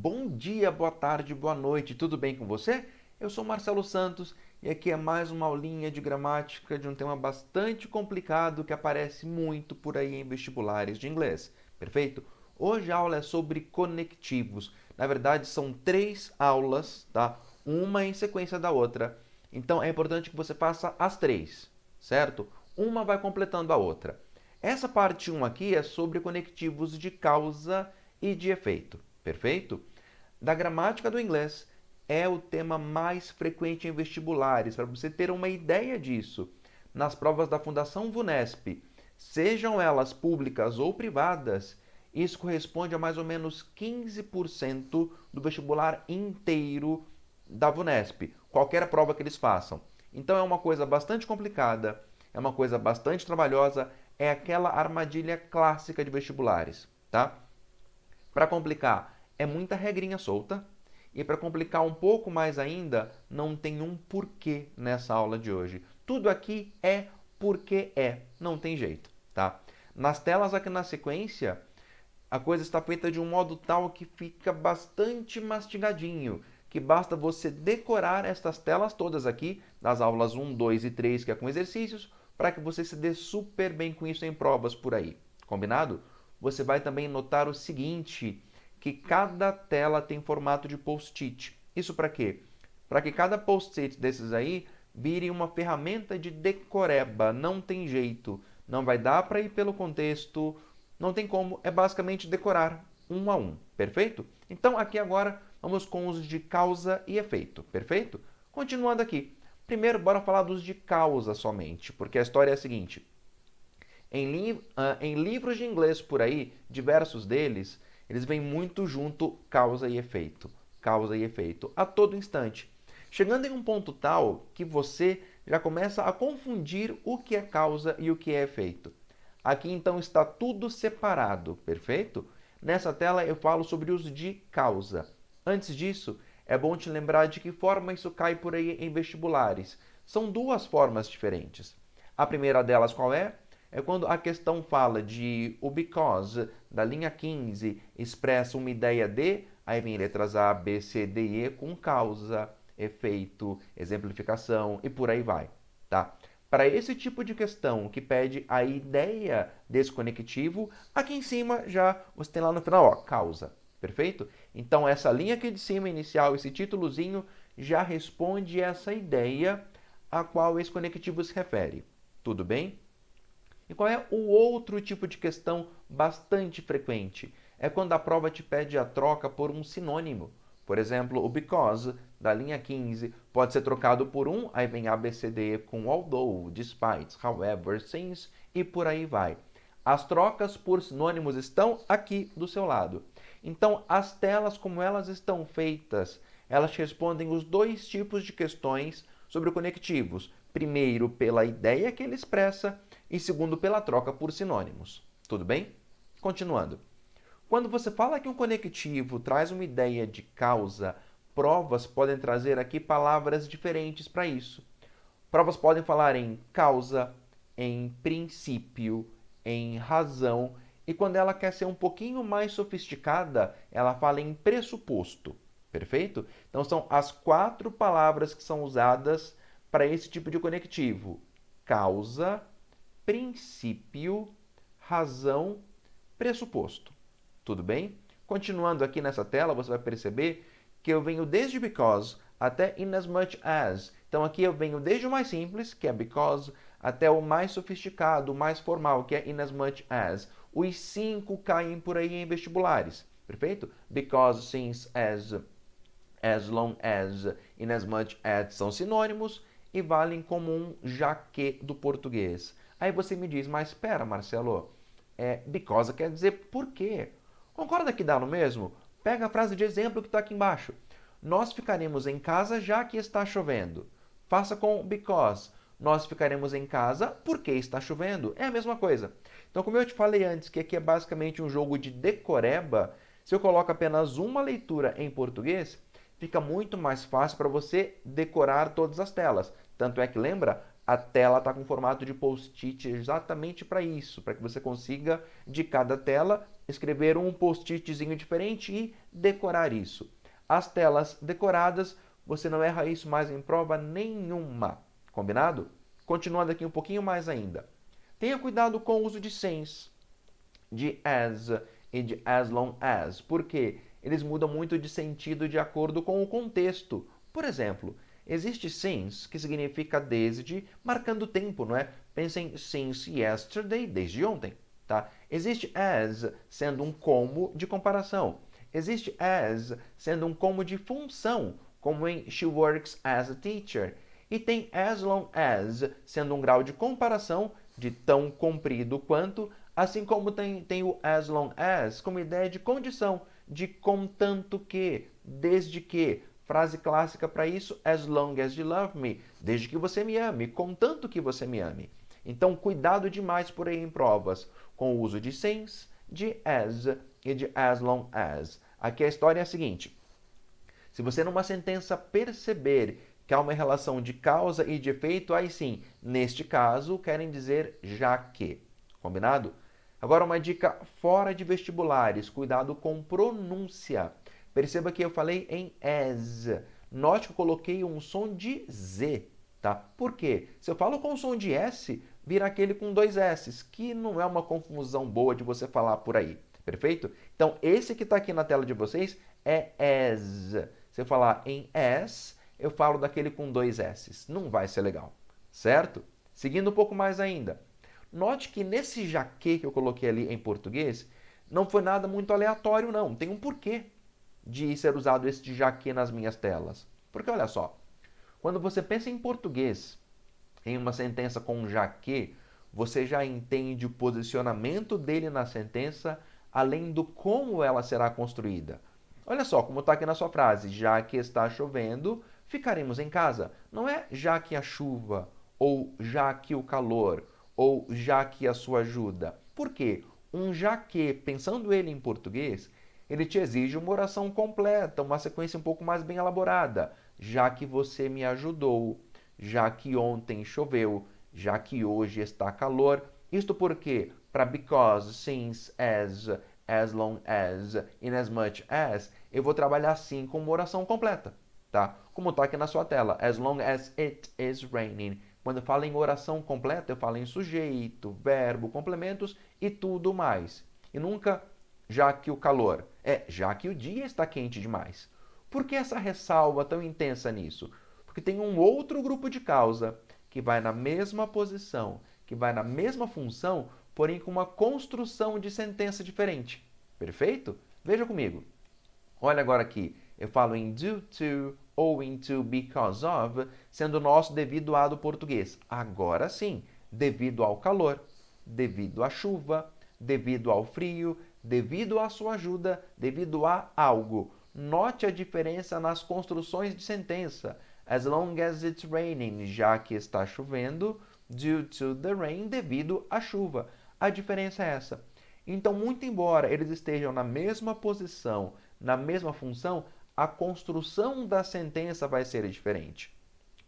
bom dia, boa tarde, boa noite, tudo bem com você? Eu sou Marcelo Santos e aqui é mais uma aulinha de gramática de um tema bastante complicado que aparece muito por aí em vestibulares de inglês, perfeito? Hoje a aula é sobre conectivos. Na verdade, são 3 aulas, tá? Uma em sequência da outra. Então é importante que você faça as 3, certo? Uma vai completando a outra. Essa parte 1 aqui é sobre conectivos de causa e de efeito, perfeito? Da gramática do inglês é o tema mais frequente em vestibulares, para você ter uma ideia disso. Nas provas da Fundação VUNESP, sejam elas públicas ou privadas, isso corresponde a mais ou menos 15% do vestibular inteiro da VUNESP, qualquer prova que eles façam. Então é uma coisa bastante complicada, é uma coisa bastante trabalhosa, é aquela armadilha clássica de vestibulares, tá? Para complicar, é muita regrinha solta. E para complicar um pouco mais ainda, não tem um porquê nessa aula de hoje. Tudo aqui é porque é, não tem jeito, tá? Nas telas aqui na sequência, a coisa está feita de um modo tal que fica bastante mastigadinho, que basta você decorar estas telas todas aqui, das aulas 1, 2 e 3, que é com exercícios, para que você se dê super bem com isso em provas por aí. Combinado? Você vai também notar o seguinte, que cada tela tem formato de post-it. Isso para quê? Para que cada post-it desses aí vire uma ferramenta de decoreba. Não tem jeito. Não vai dar para ir pelo contexto, não tem como, é basicamente decorar um a um, perfeito? Então aqui agora vamos com os de causa e efeito, perfeito? Continuando aqui. Primeiro, bora falar dos de causa somente, porque a história é a seguinte. Em livros de inglês por aí, diversos deles, eles vêm muito junto causa e efeito, a todo instante. Chegando em um ponto tal que você já começa a confundir o que é causa e o que é efeito. Aqui então está tudo separado, perfeito? Nessa tela eu falo sobre os de causa. Antes disso, é bom te lembrar de que forma isso cai por aí em vestibulares. São duas formas diferentes. A primeira delas qual é? É quando a questão fala de o because da linha 15 expressa uma ideia de, aí vem letras A, B, C, D e E com causa, efeito, exemplificação e por aí vai, tá? Para esse tipo de questão que pede a ideia desse conectivo, aqui em cima já você tem lá no final, ó, causa, perfeito? Então essa linha aqui de cima inicial, esse títulozinho, já responde essa ideia a qual esse conectivo se refere. Tudo bem? E qual é o outro tipo de questão bastante frequente? É quando a prova te pede a troca por um sinônimo. Por exemplo, o because da linha 15 pode ser trocado por um, aí vem ABCD com although, despite, however, since e por aí vai. As trocas por sinônimos estão aqui do seu lado. Então, as telas como elas estão feitas, elas respondem os dois tipos de questões sobre conectivos. Primeiro, pela ideia que ele expressa e segundo, pela troca por sinônimos. Tudo bem? Continuando. Quando você fala que um conectivo traz uma ideia de causa, provas podem trazer aqui palavras diferentes para isso. Provas podem falar em causa, em princípio, em razão, e quando ela quer ser um pouquinho mais sofisticada, ela fala em pressuposto. Perfeito? Então são as 4 palavras que são usadas para esse tipo de conectivo: causa, princípio, razão, pressuposto. Tudo bem? Continuando aqui nessa tela, você vai perceber que eu venho desde because até inasmuch as. Então aqui eu venho desde o mais simples, que é because, até o mais sofisticado, o mais formal, que é inasmuch as. Os 5 caem por aí em vestibulares, perfeito? Because, since, as long as, inasmuch as são sinônimos e valem como um já que do português. Aí você me diz, mas espera, Marcelo, because quer dizer por quê? Concorda que dá no mesmo? Pega a frase de exemplo que está aqui embaixo. Nós ficaremos em casa já que está chovendo. Faça com because. Nós ficaremos em casa porque está chovendo. É a mesma coisa. Então, como eu te falei antes, que aqui é basicamente um jogo de decoreba, se eu coloco apenas uma leitura em português, fica muito mais fácil para você decorar todas as telas. Tanto é que, lembra, a tela está com formato de post-it exatamente para isso, para que você consiga, de cada tela, escrever um post-itzinho diferente e decorar isso. As telas decoradas, você não erra isso mais em prova nenhuma. Combinado? Continuando aqui um pouquinho mais ainda. Tenha cuidado com o uso de since, de as e de as long as. Por quê? Eles mudam muito de sentido de acordo com o contexto. Por exemplo, existe since, que significa desde, marcando tempo, não é? Pensem since yesterday, desde ontem. Tá? Existe as, sendo um como de comparação. Existe as, sendo um como de função, como em she works as a teacher. E tem as long as, sendo um grau de comparação, de tão comprido quanto, assim como tem o as long as como ideia de condição, de contanto que, desde que. Frase clássica para isso, as long as you love me, desde que você me ame, contanto que você me ame. Então, cuidado demais por aí em provas, com o uso de since, de as e de as long as. Aqui a história é a seguinte. Se você numa sentença perceber que há uma relação de causa e de efeito, aí sim, neste caso, querem dizer já que. Combinado? Agora uma dica fora de vestibulares, cuidado com pronúncia. Perceba que eu falei em as. Note que eu coloquei um som de Z, tá? Por quê? Se eu falo com som de S, vira aquele com dois S's, que não é uma confusão boa de você falar por aí. Perfeito? Então, esse que está aqui na tela de vocês é as. Se eu falar em as, eu falo daquele com dois S's. Não vai ser legal, certo? Seguindo um pouco mais ainda. Note que nesse jaquê que eu coloquei ali em português, não foi nada muito aleatório, não. Tem um porquê de ser usado este jaquê nas minhas telas. Porque olha só, quando você pensa em português, em uma sentença com um jaquê, você já entende o posicionamento dele na sentença, além do como ela será construída. Olha só como está aqui na sua frase, já que está chovendo, ficaremos em casa. Não é já que a chuva, ou já que o calor, ou já que a sua ajuda. Por quê? Um já que, pensando ele em português, ele te exige uma oração completa, uma sequência um pouco mais bem elaborada. Já que você me ajudou, já que ontem choveu, já que hoje está calor. Isto porque, para because, since, as long as, in as much as, eu vou trabalhar assim com uma oração completa, tá? Como está aqui na sua tela, as long as it is raining. Quando eu falo em oração completa, eu falo em sujeito, verbo, complementos e tudo mais. E nunca já que o calor. Já que o dia está quente demais. Por que essa ressalva tão intensa nisso? Porque tem um outro grupo de causa que vai na mesma posição, que vai na mesma função, porém com uma construção de sentença diferente. Perfeito? Veja comigo. Olha agora aqui. Eu falo em due to, owing to, because of, sendo o nosso devido a do português. Agora sim, devido ao calor, devido à chuva, devido ao frio, devido à sua ajuda, devido a algo. Note a diferença nas construções de sentença. As long as it's raining, já que está chovendo, due to the rain, devido à chuva. A diferença é essa. Então, muito embora eles estejam na mesma posição, na mesma função, a construção da sentença vai ser diferente.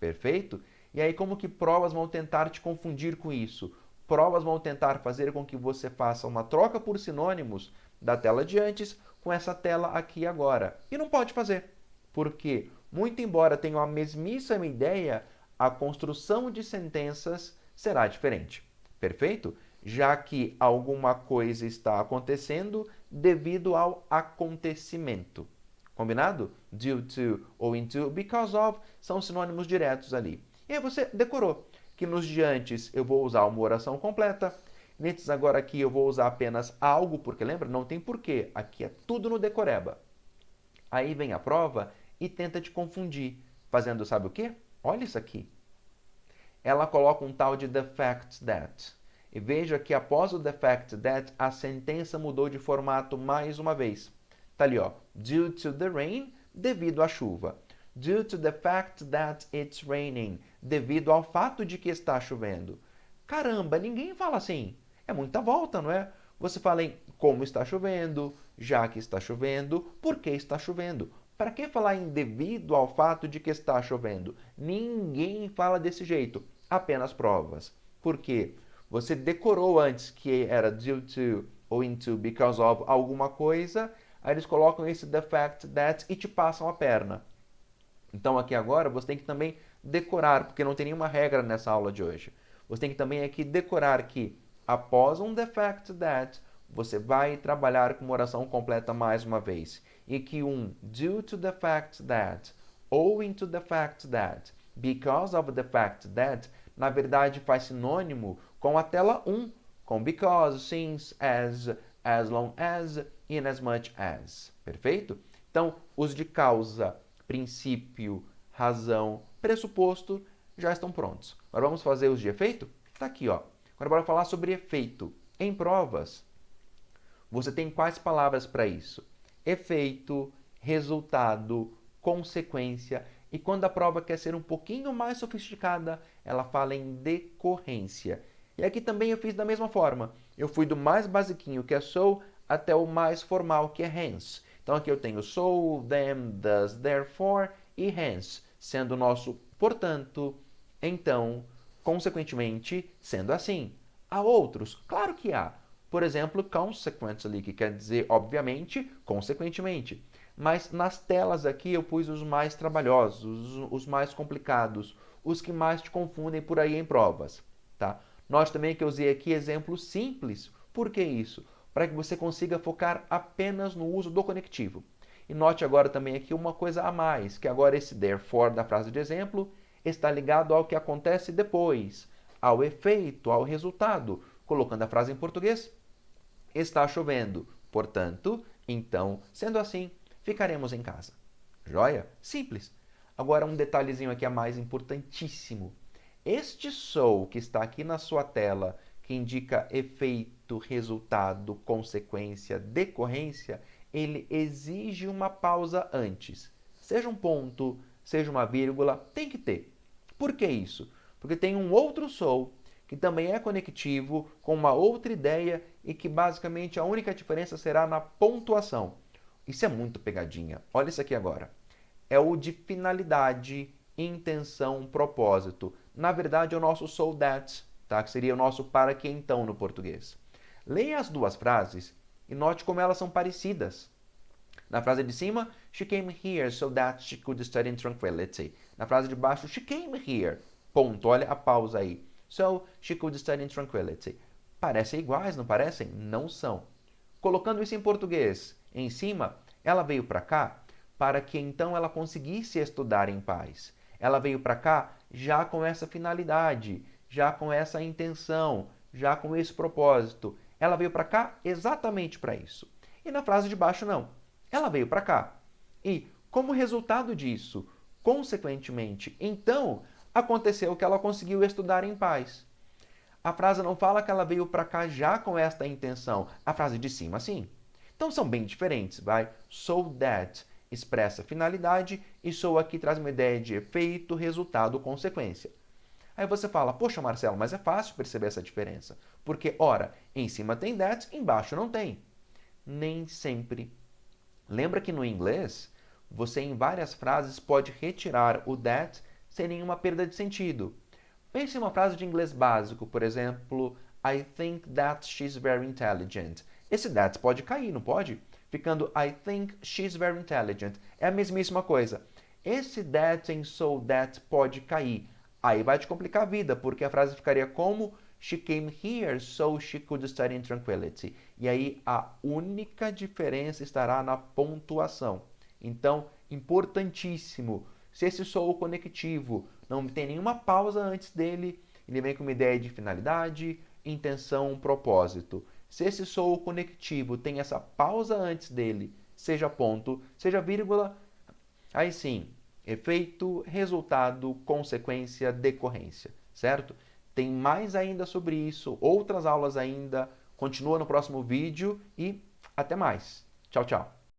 Perfeito? E aí, como que provas vão tentar te confundir com isso? Provas vão tentar fazer com que você faça uma troca por sinônimos da tela de antes com essa tela aqui agora. E não pode fazer. Porque, muito embora tenham a mesmíssima ideia, a construção de sentenças será diferente. Perfeito? Já que alguma coisa está acontecendo devido ao acontecimento. Combinado? Due to, owing to, because of são sinônimos diretos ali. E aí você decorou que nos de antes eu vou usar uma oração completa, nesses agora aqui eu vou usar apenas algo, porque lembra? Não tem porquê. Aqui é tudo no decoreba. Aí vem a prova e tenta te confundir, fazendo sabe o quê? Olha isso aqui. Ela coloca um tal de the fact that. E veja que após o the fact that, a sentença mudou de formato mais uma vez. Tá ali, ó. Due to the rain, devido à chuva. Due to the fact that it's raining, devido ao fato de que está chovendo. Caramba, ninguém fala assim. É muita volta, não é? Você fala em como está chovendo, já que está chovendo, por que está chovendo. Para que falar em devido ao fato de que está chovendo? Ninguém fala desse jeito, apenas provas. Por quê? Você decorou antes que era due to, ou into because of alguma coisa, aí eles colocam esse the fact that e te passam a perna. Então aqui agora você tem que também decorar, porque não tem nenhuma regra nessa aula de hoje. Você tem que também aqui decorar que após um the fact that, você vai trabalhar com uma oração completa mais uma vez. E que um due to the fact that, owing to the fact that, because of the fact that, na verdade faz sinônimo com a tela 1, com because, since, as long as, in as much as. Perfeito? Então, os de causa, princípio, razão, pressuposto já estão prontos. Agora vamos fazer os de efeito? Está aqui, ó. Agora bora falar sobre efeito. Em provas, você tem quais palavras para isso? Efeito, resultado, consequência. E quando a prova quer ser um pouquinho mais sofisticada, ela fala em decorrência. E aqui também eu fiz da mesma forma. Eu fui do mais basiquinho, que é so, até o mais formal, que é hence. Então aqui eu tenho so, them, thus, therefore e hence, sendo o nosso portanto, então, consequentemente, sendo assim. Há outros? Claro que há. Por exemplo, consequently, que quer dizer, obviamente, consequentemente. Mas nas telas aqui eu pus os mais trabalhosos, os mais complicados, os que mais te confundem por aí em provas. Tá? Note também que eu usei aqui exemplos simples. Por que isso? Para que você consiga focar apenas no uso do conectivo. E note agora também aqui uma coisa a mais, que agora esse therefore da frase de exemplo está ligado ao que acontece depois, ao efeito, ao resultado. Colocando a frase em português, está chovendo, portanto, então, sendo assim, ficaremos em casa. Joia? Simples. Agora um detalhezinho aqui a mais importantíssimo. Este so que está aqui na sua tela, que indica efeito, resultado, consequência, decorrência, ele exige uma pausa antes. Seja um ponto, seja uma vírgula, tem que ter. Por que isso? Porque tem um outro so que também é conectivo, com uma outra ideia e que basicamente a única diferença será na pontuação. Isso é muito pegadinha. Olha isso aqui agora. É o de finalidade, intenção, propósito. Na verdade, é o nosso so that, tá? Que seria o nosso para que então no português. Leia as duas frases e note como elas são parecidas. Na frase de cima, she came here so that she could study in tranquility. Na frase de baixo, she came here. Ponto. Olha a pausa aí. So, she could study in tranquility. Parecem iguais, não parecem? Não são. Colocando isso em português, em cima, ela veio para cá para que então ela conseguisse estudar em paz. Ela veio para cá já com essa finalidade, já com essa intenção, já com esse propósito. Ela veio para cá exatamente para isso. E na frase de baixo, não. Ela veio para cá. E, como resultado disso, consequentemente, então, aconteceu que ela conseguiu estudar em paz. A frase não fala que ela veio para cá já com esta intenção. A frase de cima, sim. Então são bem diferentes, vai? So that expressa finalidade e so aqui traz uma ideia de efeito, resultado, consequência. Aí você fala, poxa Marcelo, mas é fácil perceber essa diferença. Porque, ora, em cima tem that, embaixo não tem. Nem sempre. Lembra que no inglês, você em várias frases pode retirar o that sem nenhuma perda de sentido. Pense em uma frase de inglês básico, por exemplo, I think that she's very intelligent. Esse that pode cair, não pode? Ficando I think she's very intelligent. É a mesmíssima coisa. Esse that em so that pode cair. Aí vai te complicar a vida, porque a frase ficaria como she came here so she could study in tranquility. E aí a única diferença estará na pontuação. Então, importantíssimo. Se esse so conectivo não tem nenhuma pausa antes dele, ele vem com uma ideia de finalidade, intenção, propósito. Se esse so conectivo tem essa pausa antes dele, seja ponto, seja vírgula, aí sim, efeito, resultado, consequência, decorrência, certo? Tem mais ainda sobre isso, outras aulas ainda. Continua no próximo vídeo e até mais. Tchau, tchau.